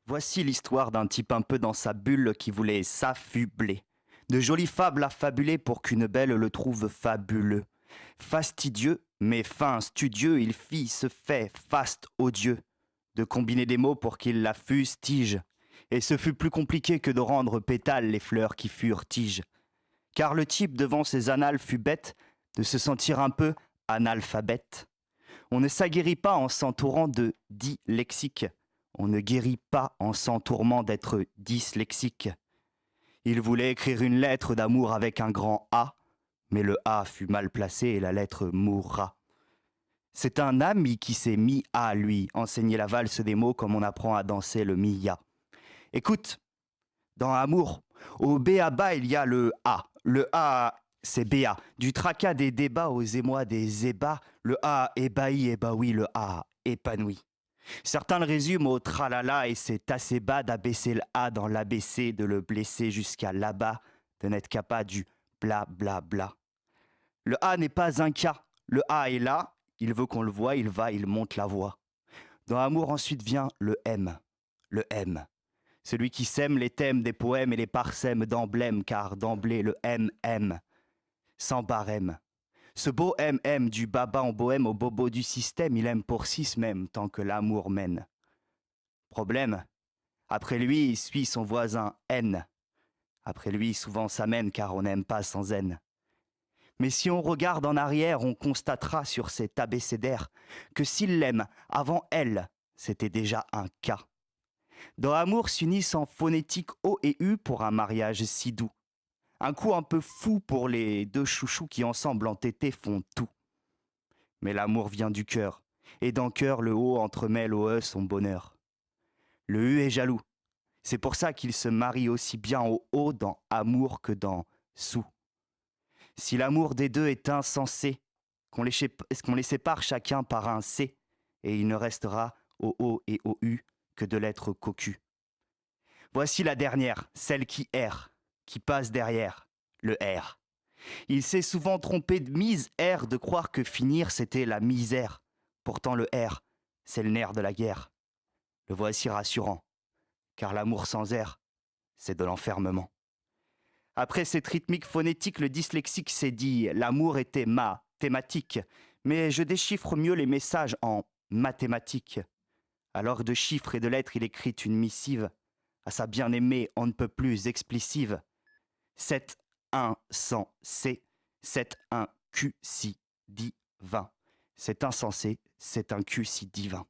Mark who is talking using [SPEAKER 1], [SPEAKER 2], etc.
[SPEAKER 1] Voici l'histoire d'un type un peu dans sa bulle qui voulait s'affubler. De jolies fables à fabuler pour qu'une belle le trouve fabuleux. Fastidieux, mais fin, studieux, il fit ce fait faste odieux. De combiner des mots pour qu'il la fustige. Et ce fut plus compliqué que de rendre pétales les fleurs qui furent tiges. Car le type devant ses annales fut bête de se sentir un peu analphabète. On ne s'aguerrit pas en s'entourant de 10 lexiques. On ne guérit pas en s'entourant d'être dyslexique. Il voulait écrire une lettre d'amour avec un grand A, mais le A fut mal placé et la lettre mourra. C'est un ami qui s'est mis à lui enseigner la valse des mots comme on apprend à danser le Mia. Écoute, dans Amour, au B à bas, il y a le A. Le A, c'est BA. Du tracas des débats aux émois des ébats, le A ébahi, ébaoui, le A épanoui. Certains le résument au tralala et c'est assez bas d'abaisser le A dans l'ABC, de le blesser jusqu'à là-bas, de n'être capable du bla bla bla. Le A n'est pas un cas. Le A est là, il veut qu'on le voie, il va, il monte la voix. Dans Amour, ensuite vient le M. Le M. Celui qui sème les thèmes des poèmes et les parsèmes d'emblèmes, car d'emblée le M aime, sans barème. Ce beau MM du baba en bohème au bobo du système, il aime pour six même, tant que l'amour mène. Problème, après lui, il suit son voisin N. Après lui, souvent ça mène, car on n'aime pas sans haine. Mais si on regarde en arrière, on constatera sur cet abécédaire que s'il l'aime avant elle, c'était déjà un cas. Dans Amour s'unissent en phonétique O et U pour un mariage si doux. Un coup un peu fou pour les deux chouchous qui ensemble entêtés font tout. Mais l'amour vient du cœur, et dans cœur le O entremêle au E son bonheur. Le U est jaloux, c'est pour ça qu'il se marie aussi bien au O dans Amour que dans Sous. Si l'amour des deux est insensé, qu'on les sépare chacun par un C, et il ne restera au O et au U que de l'être cocu. Voici la dernière, celle qui erre, qui passe derrière, le R. Il s'est souvent trompé de mise R de croire que finir c'était la misère. Pourtant le R, c'est le nerf de la guerre. Le voici rassurant, car l'amour sans R, c'est de l'enfermement. Après cette rythmique phonétique, le dyslexique s'est dit l'amour était ma thématique, mais je déchiffre mieux les messages en mathématiques. Alors de chiffres et de lettres, il écrit une missive à sa bien-aimée on ne peut plus explicive. 7-1 sans C, 7-1 Q si divin. C'est insensé, c'est un Q si divin.